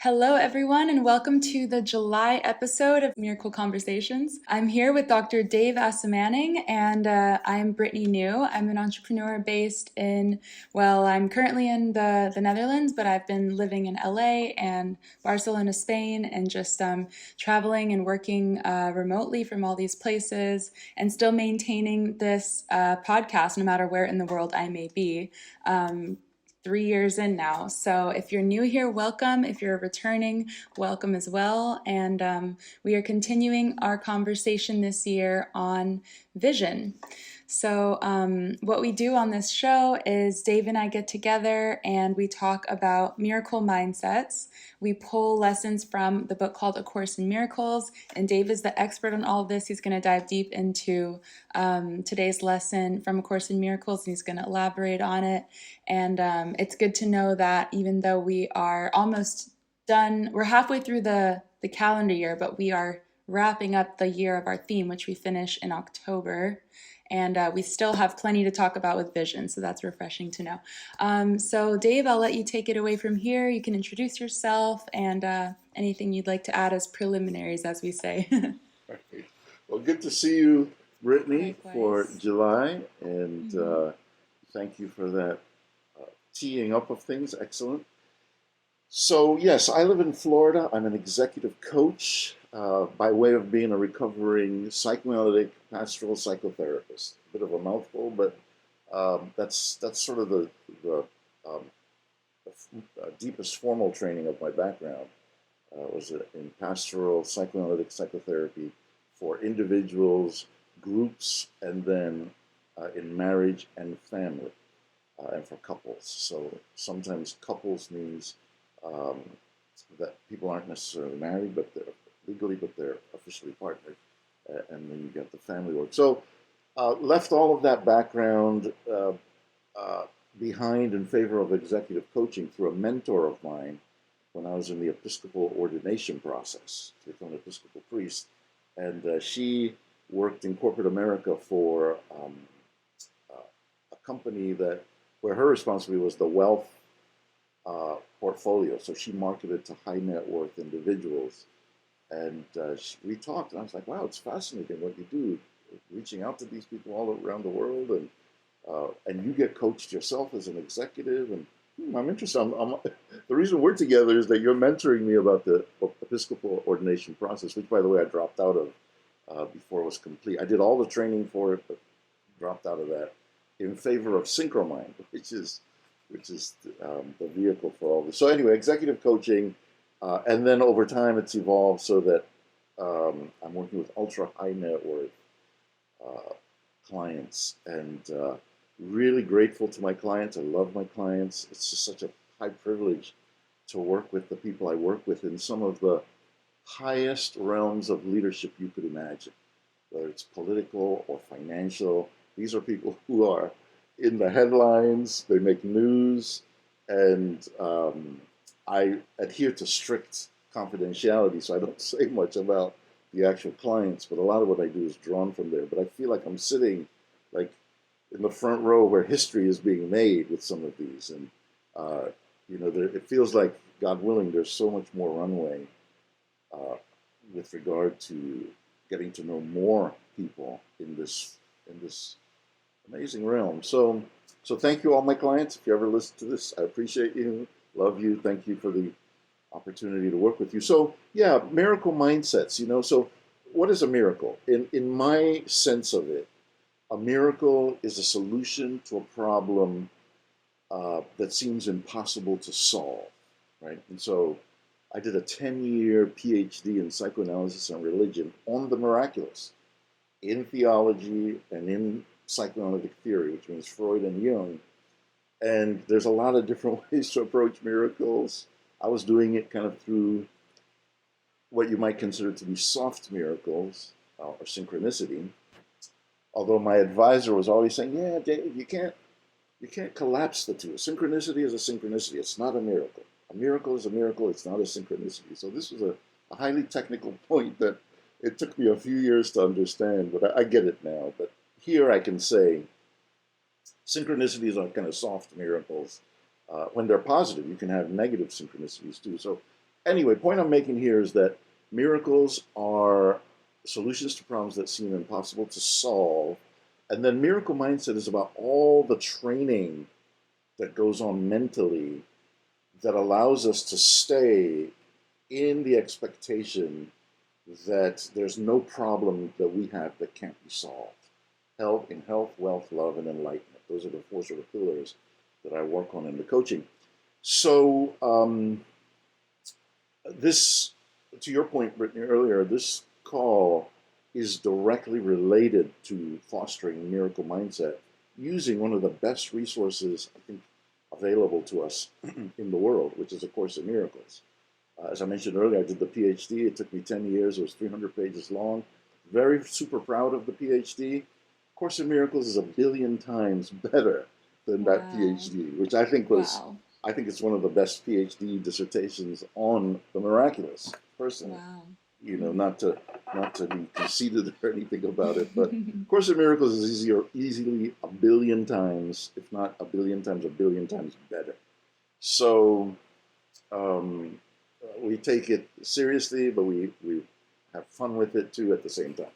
Hello, everyone, and welcome to the July episode of Miracle Conversations. I'm here with Dr. Dave Asomaning, and I'm Brittany New. I'm an entrepreneur based I'm currently in the Netherlands, but I've been living in LA and Barcelona, Spain, and just traveling and working remotely from all these places and still maintaining this podcast no matter where in the world I may be. 3 years in now. So if you're new here, welcome. If you're returning, welcome as well. And we are continuing our conversation this year on vision. So what we do on this show is Dave and I get together and we talk about miracle mindsets. We pull lessons from the book called A Course in Miracles, and Dave is the expert on all of this. He's going to dive deep into today's lesson from A Course in Miracles, and he's going to elaborate on it. And it's good to know that even though we are almost done, we're halfway through the calendar year, but we are wrapping up the year of our theme, which we finish in October. And we still have plenty to talk about with vision, so that's refreshing to know. So Dave, I'll let you take it away from here. You can introduce yourself and anything you'd like to add as preliminaries, as we say. Right. Well, good to see you, Brittany, Likewise. for July, and thank you for that teeing up of things. Excellent. So, yes, I live in Florida. I'm an executive coach by way of being a recovering psychoanalytic pastoral psychotherapist. A bit of a mouthful, but that's sort of the deepest formal training of my background. Was in pastoral psychoanalytic psychotherapy for individuals, groups, and then in marriage and family, and for couples. So sometimes couples means that people aren't necessarily married, but they're legally, but they're officially partnered, and then you get the family work. So left all of that background behind in favor of executive coaching through a mentor of mine when I was in the Episcopal ordination process to become an Episcopal priest. And she worked in corporate America for a company where her responsibility was the wealth portfolio. So she marketed to high net worth individuals. And we talked, and I was like, wow, it's fascinating what you do, reaching out to these people all around the world. And you get coached yourself as an executive. And I'm interested. The reason we're together is that you're mentoring me about the Episcopal ordination process, which, by the way, I dropped out of before it was complete. I did all the training for it, but dropped out of that in favor of Synchromind, which is the vehicle for all this. So anyway, executive coaching, and then over time it's evolved so that I'm working with ultra high net worth clients, and really grateful to my clients. I love my clients. It's just such a high privilege to work with the people I work with in some of the highest realms of leadership you could imagine, whether it's political or financial. These are people who are in the headlines, they make news, and I adhere to strict confidentiality, so I don't say much about the actual clients, but a lot of what I do is drawn from there. But I feel like I'm sitting like in the front row where history is being made with some of these, and it feels like, God willing, there's so much more runway with regard to getting to know more people in this amazing realm. So thank you, all my clients. If you ever listen to this, I appreciate you, love you, thank you for the opportunity to work with you. So yeah, miracle mindsets. So what is a miracle? In my sense of it, a miracle is a solution to a problem that seems impossible to solve, right? And so I did a 10-year Ph.D. in psychoanalysis and religion on the miraculous, in theology and in psychoanalytic theory, which means Freud and Jung. And there's a lot of different ways to approach miracles. I was doing it kind of through what you might consider to be soft miracles or synchronicity. Although my advisor was always saying, yeah, Dave, you can't collapse the two. A synchronicity is a synchronicity. It's not a miracle. A miracle is a miracle. It's not a synchronicity. So this was a highly technical point that it took me a few years to understand, but I get it now. But here I can say synchronicities are kind of soft miracles. When they're positive, you can have negative synchronicities too. So Anyway, point I'm making here is that miracles are solutions to problems that seem impossible to solve. And then miracle mindset is about all the training that goes on mentally that allows us to stay in the expectation that there's no problem that we have that can't be solved. Health, wealth, love, and enlightenment. Those are the four sort of pillars that I work on in the coaching. So this, to your point, Brittany, earlier, this call is directly related to fostering miracle mindset using one of the best resources I think available to us in the world, which is A Course in Miracles. As I mentioned earlier, I did the Ph.D. It took me 10 years. It was 300 pages long. Very super proud of the Ph.D. Course in Miracles is a billion times better than that Wow. Ph.D., which I think was, Wow. I think it's one of the best PhD dissertations on the miraculous, personally. Wow. You know, not to be conceited or anything about it, but Course in Miracles is easily a billion times, if not a billion times better. So we take it seriously, but we have fun with it too at the same time.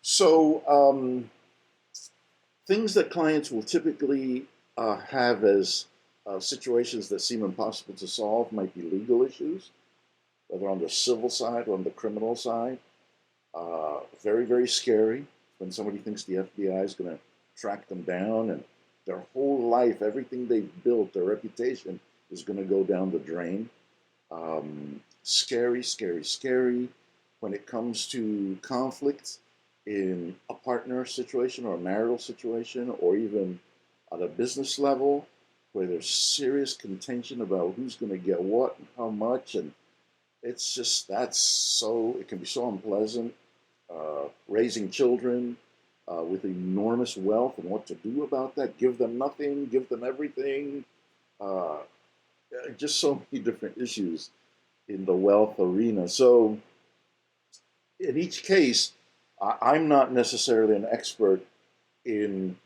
So things that clients will typically have as situations that seem impossible to solve might be legal issues, whether on the civil side or on the criminal side. Very, very scary when somebody thinks the FBI is going to track them down and their whole life, everything they've built, their reputation is going to go down the drain. Scary, scary, scary when it comes to conflict in a partner situation or a marital situation or even at a business level where there's serious contention about who's going to get what and how much. And it's just, it can be so unpleasant. Raising children with enormous wealth and what to do about that. Give them nothing, give them everything. Uh, just so many different issues in the wealth arena. So, in each case, I'm not necessarily an expert in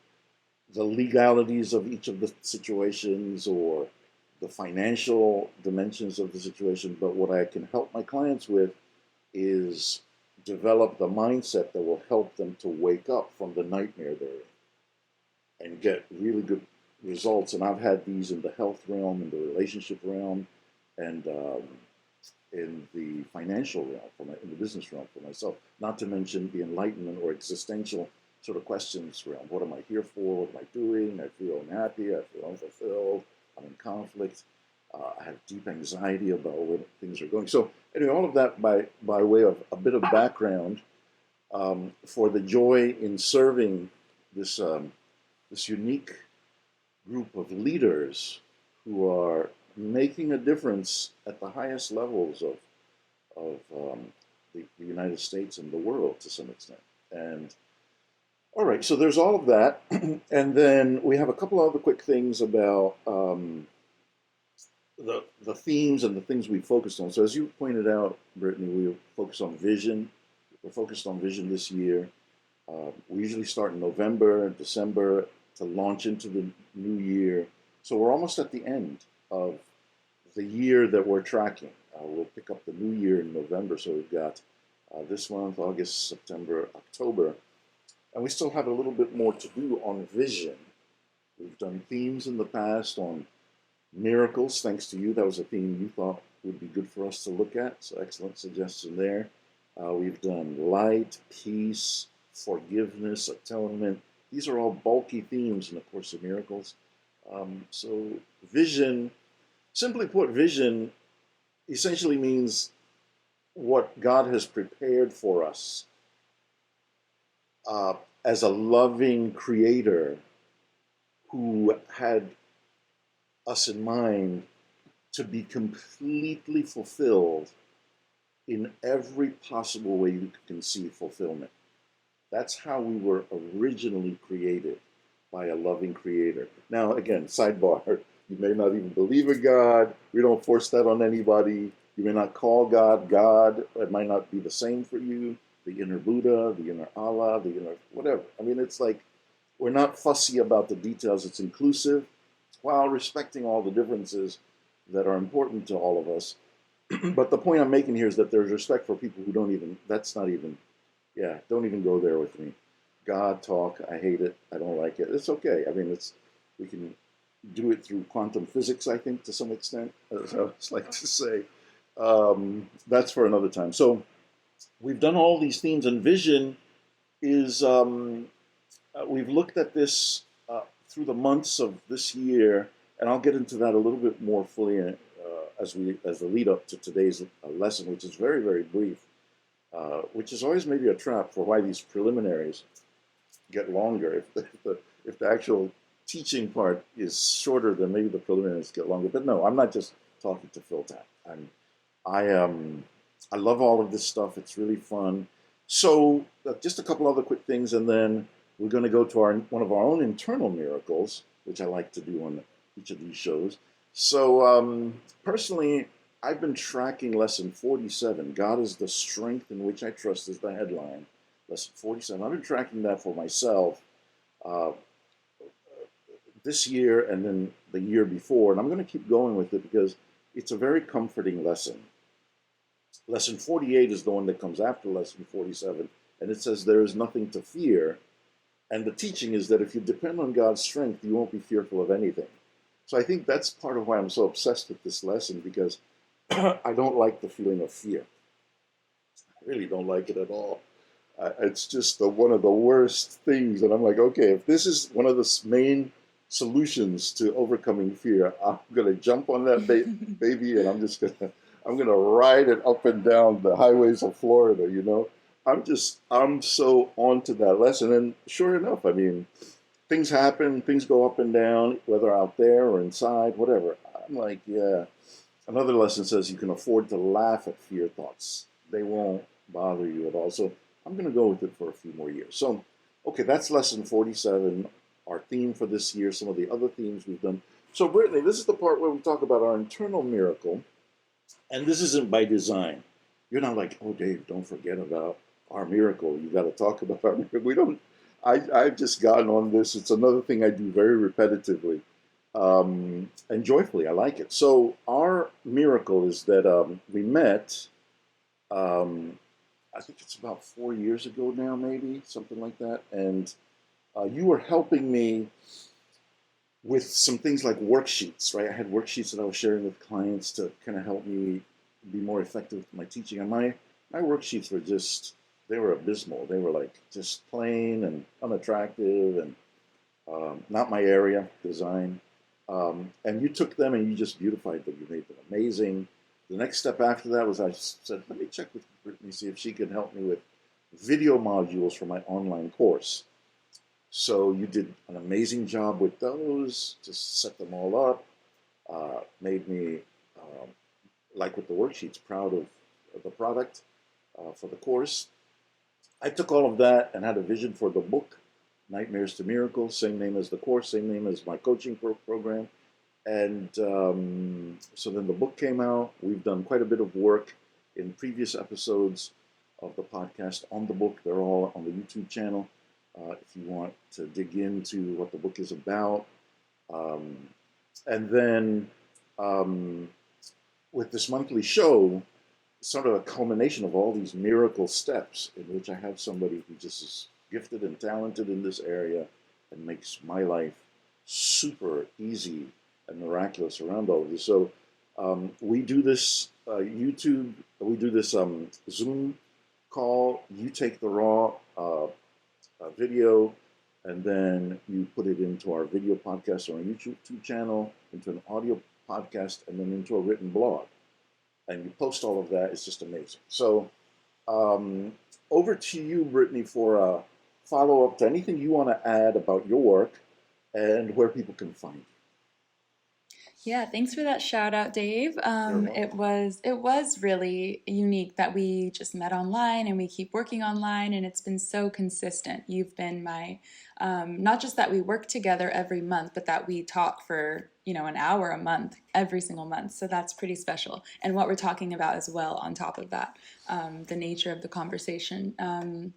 the legalities of each of the situations or the financial dimensions of the situation, but what I can help my clients with is develop the mindset that will help them to wake up from the nightmare they're in and get really good results. And I've had these in the health realm, in the relationship realm, and in the financial realm, in the business realm for myself, not to mention the enlightenment or existential sort of questions realm. What am I here for? What am I doing? I feel unhappy. I feel unfulfilled. I'm in conflict. I have deep anxiety about where things are going. So anyway, all of that by way of a bit of background for the joy in serving this unique group of leaders who are making a difference at the highest levels of the United States and the world to some extent. And all right, so there's all of that, and then we have a couple other quick things about the themes and the things we focused on. So as you pointed out, Brittany, we focused on vision. We're focused on vision this year. We usually start in November, December to launch into the new year. So we're almost at the end of the year that we're tracking. We'll pick up the new year in November. So we've got this month, August, September, October. And we still have a little bit more to do on vision. We've done themes in the past on miracles, thanks to you. That was a theme you thought would be good for us to look at. So excellent suggestion there. We've done light, peace, forgiveness, atonement. These are all bulky themes in the Course of Miracles. So vision, simply put, vision essentially means what God has prepared for us as a loving creator who had us in mind to be completely fulfilled in every possible way you could conceive fulfillment. That's how we were originally created, by a loving creator. Now, again, sidebar, you may not even believe in God. We don't force that on anybody. You may not call God God. It might not be the same for you. The inner Buddha, the inner Allah, the inner whatever. I mean, it's like we're not fussy about the details. It's inclusive while respecting all the differences that are important to all of us. But the point I'm making here is that there's respect for people who don't even, that's not even, yeah, don't even go there with me. God talk, I hate it, I don't like it. It's okay. I mean, we can do it through quantum physics, I think, to some extent, as I always like to say. That's for another time. So we've done all these themes, and vision is, we've looked at this through the months of this year, and I'll get into that a little bit more fully as the lead up to today's lesson, which is very, very brief, which is always maybe a trap for why these preliminaries get longer. If the actual teaching part is shorter, then maybe the preliminaries get longer. But no, I'm not just talking to Phil Tap. I love all of this stuff. It's really fun. So just a couple other quick things, and then we're going to go to our one of our own internal miracles, which I like to do on each of these shows. So personally, I've been tracking lesson 47. God is the strength in which I trust is the headline. Lesson 47. I've been tracking that for myself uh, this year and then the year before, and I'm going to keep going with it because it's a very comforting lesson. Lesson 48 is the one that comes after lesson 47, and it says there is nothing to fear. And the teaching is that if you depend on God's strength, you won't be fearful of anything. So I think that's part of why I'm so obsessed with this lesson, because I don't like the feeling of fear. I really don't like it at all. It's just one of the worst things. And I'm like, okay, if this is one of the main solutions to overcoming fear, I'm gonna jump on that baby, and I'm gonna ride it up and down the highways of Florida. I'm so onto that lesson. And sure enough, I mean, things happen, things go up and down, whether out there or inside, whatever. I'm like, yeah. Another lesson says you can afford to laugh at fear thoughts. They won't bother you at all. So I'm going to go with it for a few more years. So, okay, that's lesson 47, our theme for this year, some of the other themes we've done. So, Brittany, this is the part where we talk about our internal miracle, and this isn't by design. You're not like, oh, Dave, don't forget about our miracle. You got to talk about our miracle. We don't. I've just gotten on this. It's another thing I do very repetitively and joyfully. I like it. So our miracle is that we met. Um, I think it's about 4 years ago now, maybe something like that. And you were helping me with some things like worksheets, right? I had worksheets that I was sharing with clients to kind of help me be more effective with my teaching. And my worksheets were they were abysmal. They were like just plain and unattractive and not my area, design. And you took them and you just beautified them. You made them amazing. The next step after that was I said, let me check with Brittany, see if she can help me with video modules for my online course. So you did an amazing job with those, just set them all up, made me, like with the worksheets, proud of the product for the course. I took all of that and had a vision for the book, Nightmares to Miracles, same name as the course, same name as my coaching program. And so then the book came out. We've done quite a bit of work in previous episodes of the podcast on the book. They're all on the YouTube channel if you want to dig into what the book is about. Um, and then with this monthly show, sort of a culmination of all these miracle steps in which I have somebody who just is gifted and talented in this area and makes my life super easy and miraculous around all of this. So we do this YouTube, we do this Zoom call. You take the raw video and then you put it into our video podcast or our YouTube channel, into an audio podcast, and then into a written blog. And you post all of that. It's just amazing. So over to you, Brittany, for a follow-up to anything you want to add about your work and where people can find you. Yeah, thanks for that shout out, Dave. You're It was really unique that we just met online and we keep working online, and it's been so consistent. You've been my not just that we work together every month, but that we talk for an hour a month, every single month. So that's pretty special. And what we're talking about as well on top of that, the nature of the conversation. And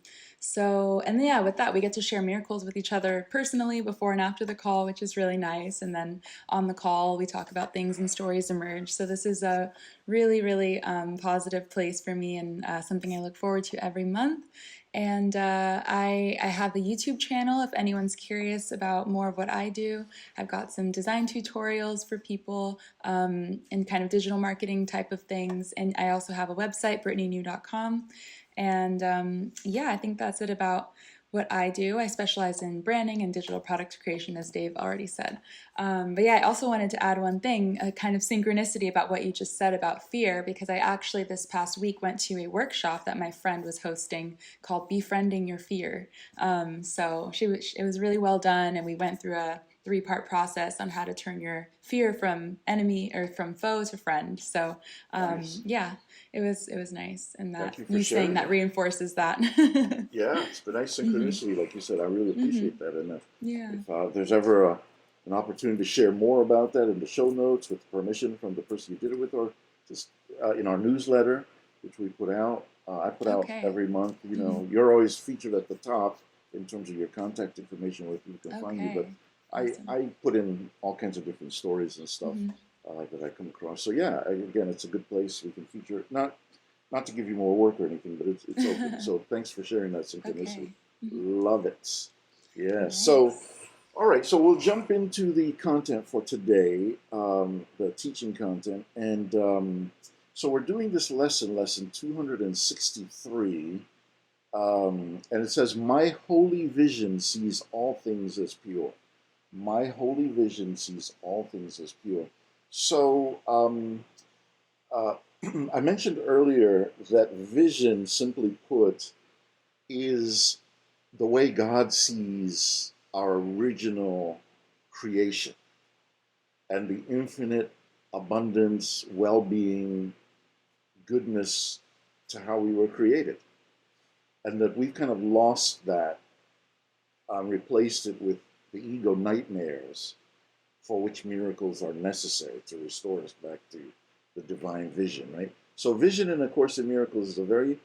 yeah, with that, we get to share miracles with each other personally before and after the call, which is really nice. And then on the call, we talk about things and stories emerge. So this is a really, really positive place for me, and something I look forward to every month. And I have a YouTube channel if anyone's curious about more of what I do. I've got some design tutorials for people and kind of digital marketing type of things. And I also have a website, brittanynew.com. And yeah, I think that's it about what I do. I specialize in branding and digital product creation, as Dave already said. But yeah, I also wanted to add one thing, a kind of synchronicity about what you just said about fear, because I actually this past week went to a workshop that my friend was hosting called Befriending Your Fear. It was really well done, and we went through a three-part process on how to turn your fear from enemy or from foe to friend. So Nice. yeah, it was nice, and Thank that you for you saying sharing that that. reinforces that. Yeah, it's been nice Hmm. synchronicity, like you said. I really Hmm. appreciate that. And Yeah. if there's ever an opportunity to share more about that in the show notes with permission from the person you did it with, or just in our newsletter, which we put out, I put out Okay. every month. Hmm. You're always featured at the top in terms of your contact information where people can find you. But Okay. I, Awesome. I put in all kinds of different stories and stuff Hmm. that I come across. So yeah, again, it's a good place. We can feature not to give you more work or anything, but it's open. So thanks for sharing that synchronicity. Okay. Hmm. Love it. Yeah. So, Nice. all right. So we'll jump into the content for today, the teaching content, and so we're doing this lesson 263, and it says, "My holy vision sees all things as pure. My holy vision sees all things as pure." So. Uh, I mentioned earlier that vision, simply put, is the way God sees our original creation and the infinite abundance, well being, goodness to how we were created. And that we've kind of lost that, replaced it with the ego nightmares for which miracles are necessary to restore us back to the divine vision, right? So, vision in A Course in Miracles is a very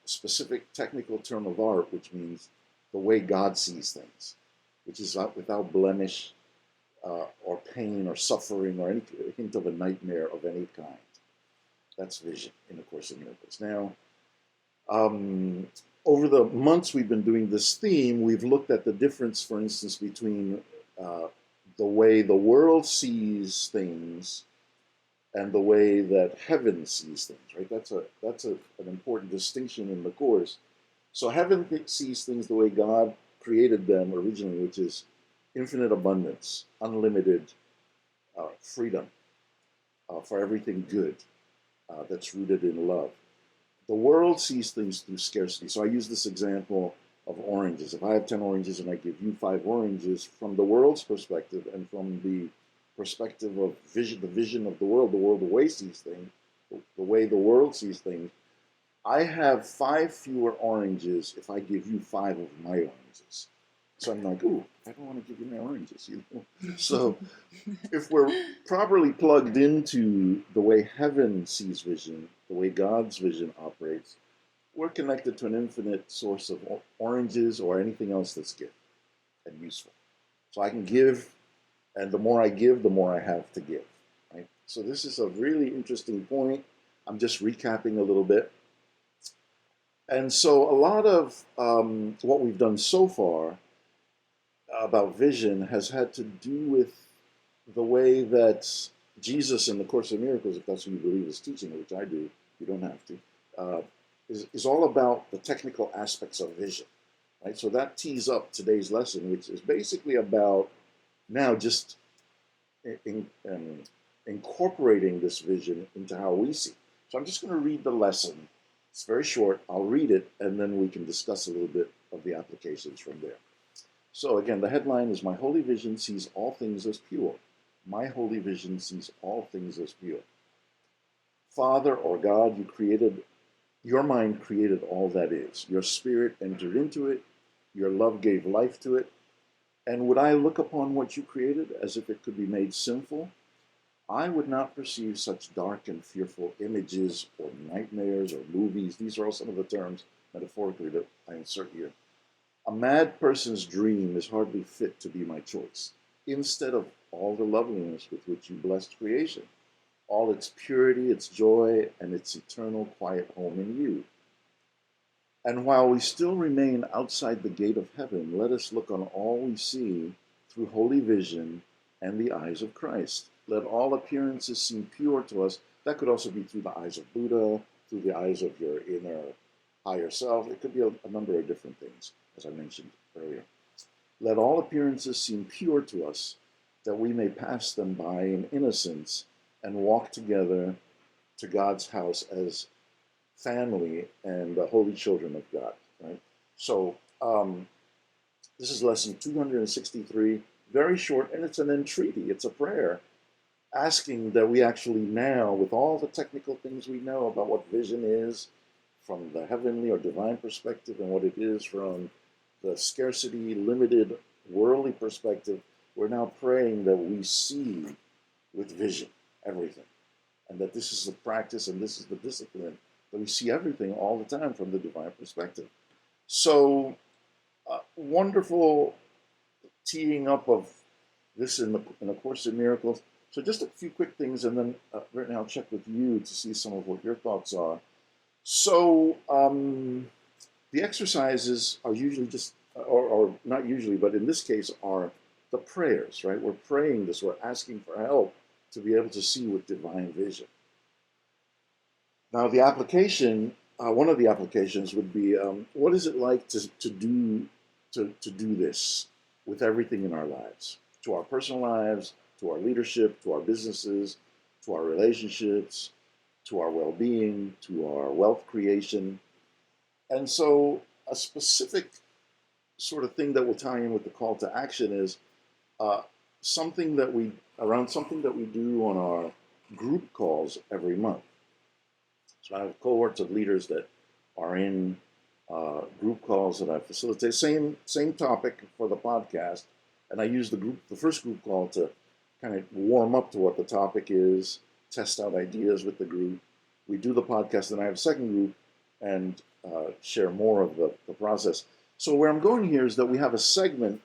specific technical term of art, which means the way God sees things, which is without blemish or pain or suffering or any hint of a nightmare of any kind. That's vision in A Course in Miracles. Now, um, over the months we've been doing this theme, we've looked at the difference, for instance, between uh, the way the world sees things and the way that heaven sees things. Right? An important distinction in the course. So heaven sees things the way God created them originally, which is infinite abundance, unlimited freedom for everything good that's rooted in love. The world sees things through scarcity. So I use this example of oranges. If I have 10 oranges and I give you 5 oranges, from the world's perspective and from the perspective of vision, the vision of the world, the way sees things, the way the world sees things, I have 5 fewer oranges if I give you 5 of my oranges. So I'm like, ooh, I don't want to give you my oranges, you know. So if we're properly plugged into the way heaven sees vision, the way God's vision operates, we're connected to an infinite source of oranges or anything else that's good and useful. So I can give, and the more I give, the more I have to give. Right? So this is a really interesting point. I'm just recapping a little bit. And so a lot of what we've done so far about vision has had to do with the way that Jesus in the Course of Miracles, if that's what you believe is teaching, which I do, you don't have to, is all about the technical aspects of vision. Right? So that tees up today's lesson, which is basically about now just incorporating this vision into how we see. So I'm just going to read the lesson. It's very short. I'll read it, and then we can discuss a little bit of the applications from there. So again, the headline is, "My holy vision sees all things as pure. My holy vision sees all things as pure." Father or God, your mind created all that is. Your spirit entered into it. Your love gave life to it. And would I look upon what you created as if it could be made sinful? I would not perceive such dark and fearful images or nightmares or movies. These are all some of the terms metaphorically that I insert here. A mad person's dream is hardly fit to be my choice, instead of all the loveliness with which you blessed creation, all its purity, its joy, and its eternal quiet home in you. And while we still remain outside the gate of heaven, let us look on all we see through holy vision and the eyes of Christ. Let all appearances seem pure to us. That could also be through the eyes of Buddha, through the eyes of your inner higher self. It could be a number of different things, as I mentioned earlier. Let all appearances seem pure to us, that we may pass them by in innocence and walk together to God's house as family and holy children of God. Right. So this is lesson 263, very short, and it's an entreaty. It's a prayer asking that we actually now, with all the technical things we know about what vision is from the heavenly or divine perspective and what it is from the scarcity, limited, worldly perspective, we're now praying that we see with vision everything. And that this is the practice and this is the discipline, that we see everything all the time from the divine perspective. So, wonderful teeing up of this in A Course in Miracles. So just a few quick things, and then right now I'll check with you to see some of what your thoughts are. So the exercises are usually just, or not usually, but in this case are the prayers, right? We're praying this, we're asking for help to be able to see with divine vision. Now the application, one of the applications would be, what is it like to do this with everything in our lives, to our personal lives, to our leadership, to our businesses, to our relationships, to our well-being, to our wealth creation. And so a specific sort of thing that will tie in with the call to action is something that we do on our group calls every month. So I have cohorts of leaders that are in group calls that I facilitate. Same topic for the podcast, and I use the first group call to kind of warm up to what the topic is, test out ideas with the group. We do the podcast, and I have a second group and share more of the process. So where I'm going here is that we have a segment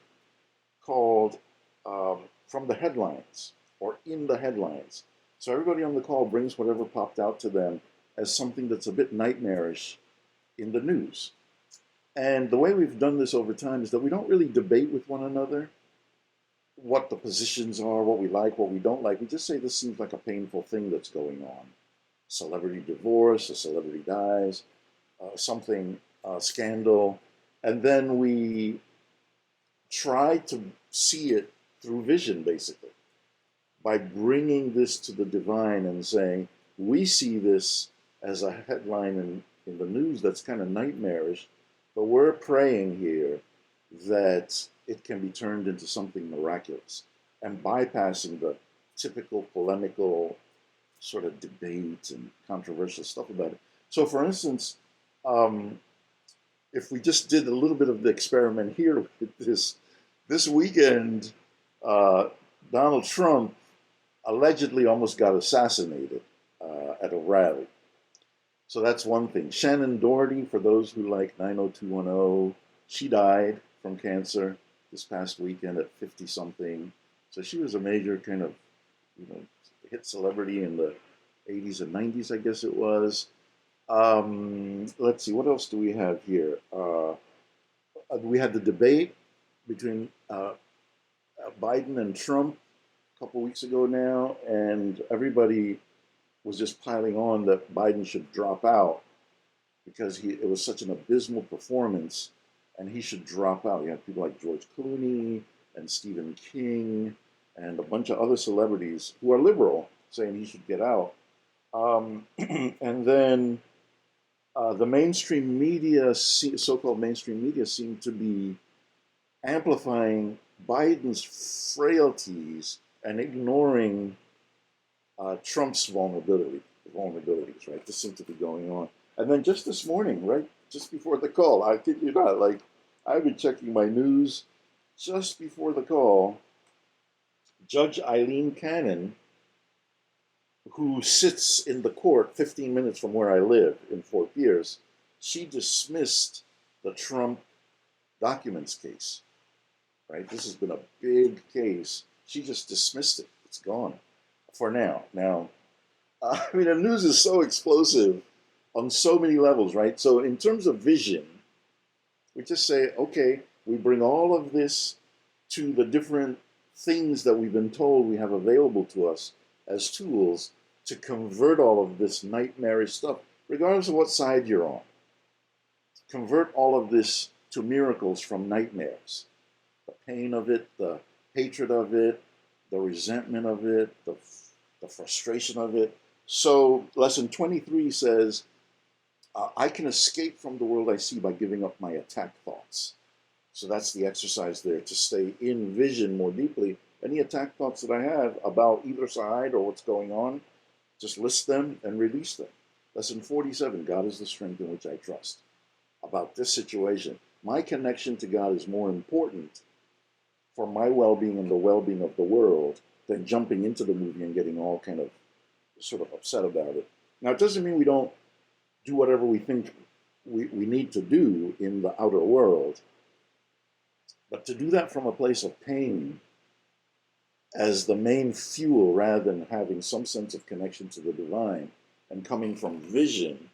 called From the Headlines, or In the Headlines. So everybody on the call brings whatever popped out to them as something that's a bit nightmarish in the news. And the way we've done this over time is that we don't really debate with one another what the positions are, what we like, what we don't like. We just say this seems like a painful thing that's going on. Celebrity divorce, a celebrity dies, something, scandal. And then we try to see it through vision, basically, by bringing this to the divine and saying, we see this as a headline in the news that's kind of nightmarish, but we're praying here that it can be turned into something miraculous and bypassing the typical polemical sort of debate and controversial stuff about it. So for instance, if we just did a little bit of the experiment here with this weekend, Donald Trump allegedly almost got assassinated at a rally. So that's one thing. Shannon Doherty, for those who like 90210, she died from cancer this past weekend at 50 something. So she was a major kind of, hit celebrity in the 80s and 90s, I guess it was. Let's see, what else do we have here? We had the debate between Biden and Trump a couple weeks ago now, and everybody was just piling on that Biden should drop out because it was such an abysmal performance, and he should drop out. You had people like George Clooney and Stephen King and a bunch of other celebrities who are liberal saying he should get out. And then the mainstream media, so-called mainstream media, seem to be amplifying Biden's frailties and ignoring Trump's vulnerabilities, right? This seemed to be going on. And then just this morning, right, just before the call, I kid you not, like, I've been checking my news, just before the call, Judge Eileen Cannon, who sits in the court 15 minutes from where I live in Fort Pierce, she dismissed the Trump documents case, right? This has been a big case. She just dismissed it. It's gone for now. Now, I mean, the news is so explosive on so many levels, right? So, in terms of vision, we just say, okay, we bring all of this to the different things that we've been told we have available to us as tools to convert all of this nightmarish stuff, regardless of what side you're on. Convert all of this to miracles from nightmares. The pain of it, the hatred of it, the resentment of it, the frustration of it. So, lesson 23 says, I can escape from the world I see by giving up my attack thoughts. So that's the exercise there, to stay in vision more deeply. Any attack thoughts that I have about either side or what's going on, just list them and release them. Lesson 47, God is the strength in which I trust. About this situation, my connection to God is more important for my well-being and the well-being of the world than jumping into the movie and getting all kind of sort of upset about it. Now, it doesn't mean we don't do whatever we think we need to do in the outer world, but to do that from a place of pain as the main fuel rather than having some sense of connection to the divine and coming from vision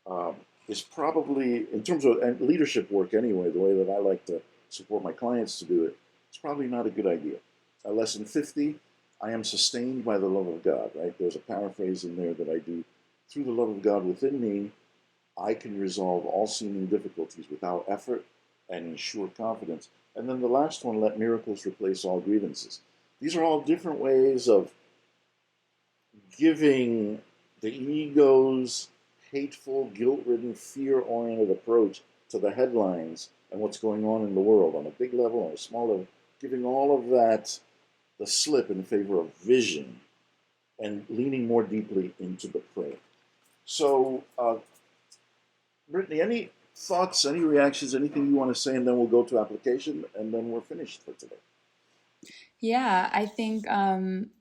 um, is probably, in terms of leadership work anyway, the way that I like to support my clients to do it, it's probably not a good idea. Lesson 50, I am sustained by the love of God, right? There's a paraphrase in there that I do. Through the love of God within me, I can resolve all seeming difficulties without effort and ensure confidence. And then the last one, let miracles replace all grievances. These are all different ways of giving the ego's hateful, guilt-ridden, fear-oriented approach to the headlines and what's going on in the world on a big level, on a small level, giving all of that the slip in favor of vision and leaning more deeply into the prayer. So, Brittany, any thoughts, any reactions, anything you want to say, and then we'll go to application, and then we're finished for today. Yeah, I think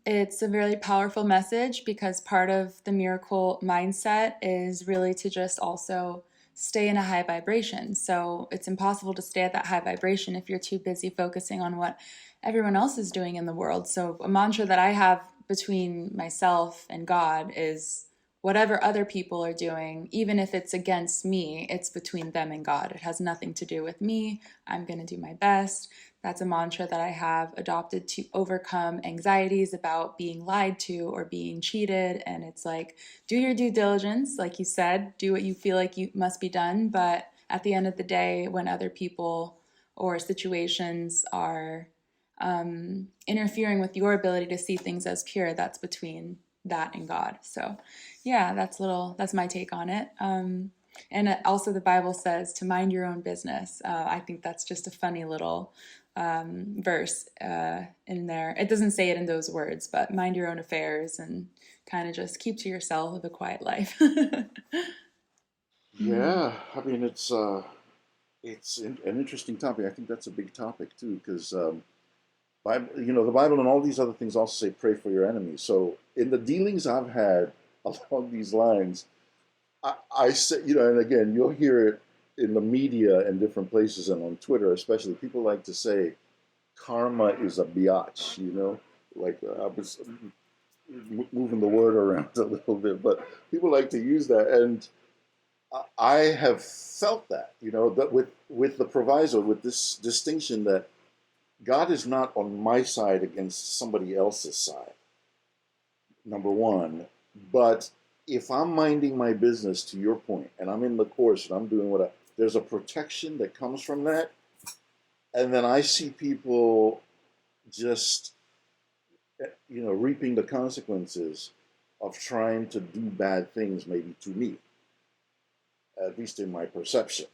it's a really powerful message because part of the miracle mindset is really to just also stay in a high vibration. So it's impossible to stay at that high vibration if you're too busy focusing on what everyone else is doing in the world. So a mantra that I have between myself and God is whatever other people are doing, even if it's against me, it's between them and God. It has nothing to do with me. I'm going to do my best. That's a mantra that I have adopted to overcome anxieties about being lied to or being cheated. And it's like, do your due diligence, like you said, do what you feel like you must be done. But at the end of the day, when other people or situations are interfering with your ability to see things as pure, that's between that and God. So, yeah, that's my take on it. And also, the Bible says to mind your own business. I think that's just a funny little verse in there. It doesn't say it in those words, but mind your own affairs and kind of just keep to yourself, live a quiet life. Mm. Yeah, I mean an interesting topic. I think that's a big topic too, because Bible, the Bible and all these other things also say pray for your enemies. So in the dealings I've had along these lines, I say, and again, you'll hear it in the media and different places and on Twitter, especially. People like to say karma is a biatch, like I was moving the word around a little bit, but people like to use that, and I have felt that, that with the proviso, with this distinction that God is not on my side against somebody else's side, number one. But if I'm minding my business, to your point, and I'm in the course and I'm doing there's a protection that comes from that. And then I see people just, reaping the consequences of trying to do bad things, maybe to me, at least in my perception.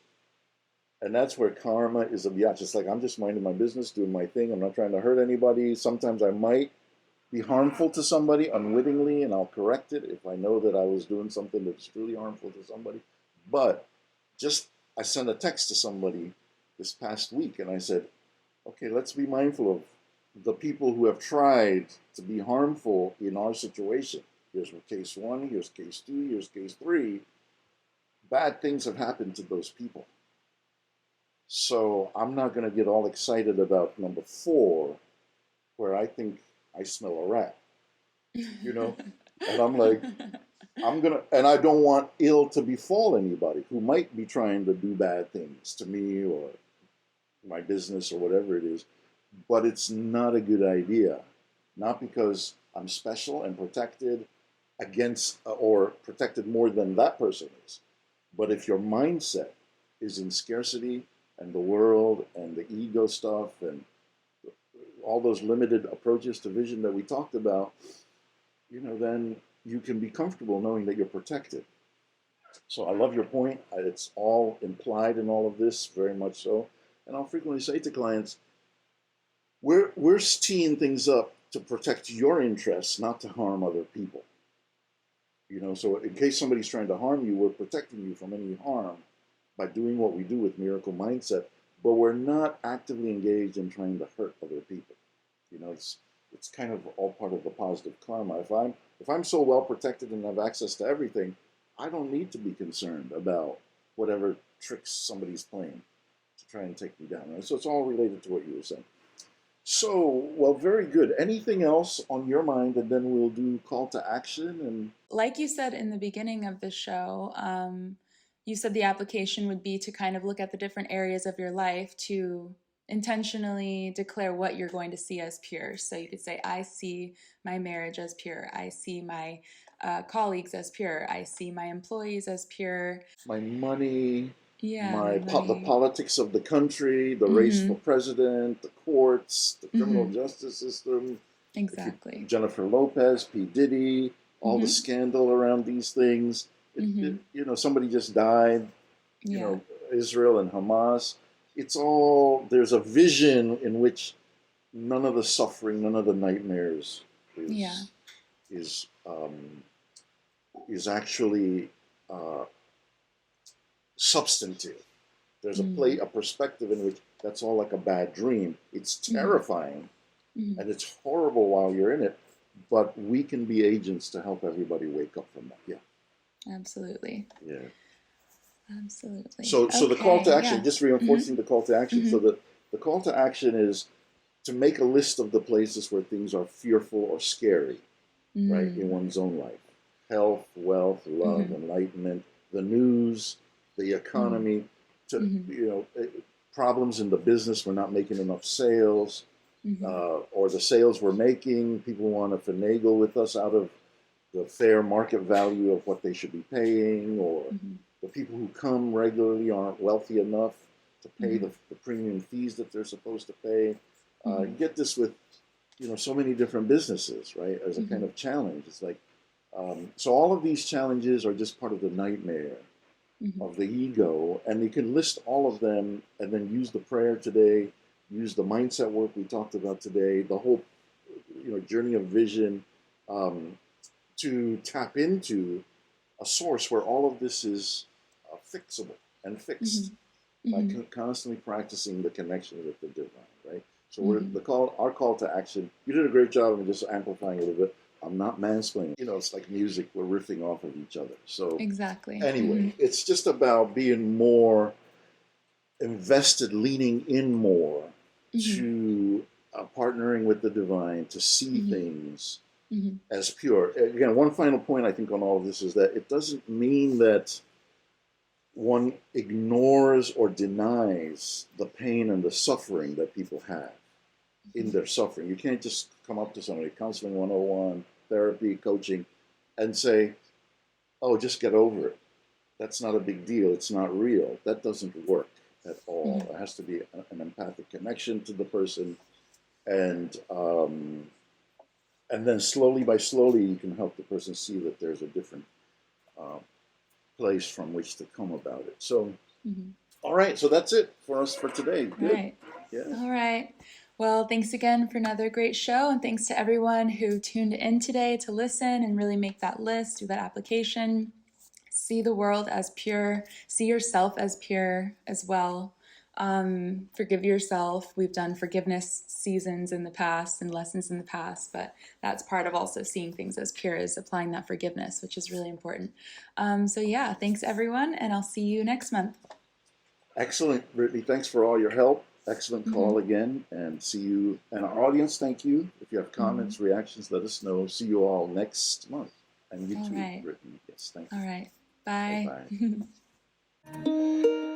And that's where karma is a biatch. It's like I'm just minding my business, doing my thing. I'm not trying to hurt anybody. Sometimes I might be harmful to somebody unwittingly, and I'll correct it if I know that I was doing something that's truly harmful to somebody. But I sent a text to somebody this past week, and I said, Okay, let's be mindful of the people who have tried to be harmful in our situation. Here's case one, here's case two, here's case three. Bad things have happened to those people. So I'm not going to get all excited about number four, where I think I smell a rat, you know? And I'm like, and I don't want ill to befall anybody who might be trying to do bad things to me or my business or whatever it is. But it's not a good idea. Not because I'm special and protected against or protected more than that person is. But if your mindset is in scarcity and the world and the ego stuff and all those limited approaches to vision that we talked about, then you can be comfortable knowing that you're protected. So I love your point. It's all implied in all of this, very much so. And I'll frequently say to clients, we're teeing things up to protect your interests, not to harm other people. So in case somebody's trying to harm you, we're protecting you from any harm by doing what we do with Miracle Mindset, but we're not actively engaged in trying to hurt other people. It's kind of all part of the positive karma. If I'm so well protected and have access to everything, I don't need to be concerned about whatever tricks somebody's playing to try and take me down. Right? So it's all related to what you were saying. So, well, very good. Anything else on your mind, and then we'll do call to action and Like you said in the beginning of the show, you said the application would be to kind of look at the different areas of your life to intentionally declare what you're going to see as pure. So you could say, I see my marriage as pure. I see my colleagues as pure. I see my employees as pure. my money, Yeah, my the money. politics of the country, the race Mm-hmm. for president, the courts, the criminal Mm-hmm. justice system. If you Exactly. Jennifer Lopez, P. Diddy, all the Mm-hmm. scandal around these things. Mm-hmm. Somebody just died. You Yeah. know, Israel and Hamas. It's all there's a vision in which none of the suffering, none of the nightmares Yeah. is um, is actually uh, substantive. There's Mm-hmm. a perspective in which that's all like a bad dream. It's Mm-hmm. terrifying Mm-hmm. and it's horrible while you're in it, but we can be agents to help everybody wake up from that. Yeah, Absolutely. yeah. Absolutely. So the call to Okay. action, Yeah. just Mm-hmm. reinforcing the call to action. So Mm-hmm. the call to action is to make a list of the places where things are fearful or scary, right, in Mm. one's own life: health, wealth, love, Mm-hmm. enlightenment, the news, the Mm-hmm. economy, to Mm-hmm. problems in the business. We're not making enough sales, Mm-hmm. or the sales we're making, people want to finagle with us out of the fair market value of what they should be paying, or Mm-hmm. the people who come regularly aren't wealthy enough to pay Mm-hmm. the premium fees that they're supposed to pay. Mm-hmm. You get this with so many different businesses, right? As a Mm-hmm. kind of challenge. It's like so all of these challenges are just part of the nightmare Mm-hmm. of the ego, and you can list all of them, and then use the prayer today, use the mindset work we talked about today, the whole journey of vision, um, to tap into a source where all of this is fixable and fixed Mm-hmm. by Mm-hmm. constantly practicing the connection with the divine, right? So Mm-hmm. our call to action. You did a great job of just amplifying a little bit. I'm not mansplaining. It's like music. We're riffing off of each other. So Exactly. Mm-hmm. anyway, it's just about being more invested, leaning in more Mm-hmm. to partnering with the divine to see Mm-hmm. things Mm-hmm. as pure. Again, one final point I think on all of this is that it doesn't mean that one ignores or denies the pain and the suffering that people have in their suffering. You can't just come up to somebody, counseling 101, therapy, coaching, and say, oh, just get over it. That's not a big deal. It's not real. That doesn't work at all. Mm-hmm. There has to be an empathic connection to the person, and and then slowly you can help the person see that there's a different uh, place from which to come about it. So, Mm-hmm. all right. So that's it for us for today. Good. Right. Yeah. All right. Well, thanks again for another great show, and thanks to everyone who tuned in today to listen and really make that list, do that application. See the world as pure, see yourself as pure as well. Forgive yourself. We've done forgiveness seasons in the past and lessons in the past, but that's part of also seeing things as pure, is applying that forgiveness, which is really important. So yeah, thanks everyone, and I'll see you next month. Excellent, Brittany. Thanks for all your help. Excellent call again, and see you. And our audience, thank you. If you have comments, reactions, let us know. See you all next month. And you All too, right. Brittany. Yes, thank All you. right. Bye. Bye bye.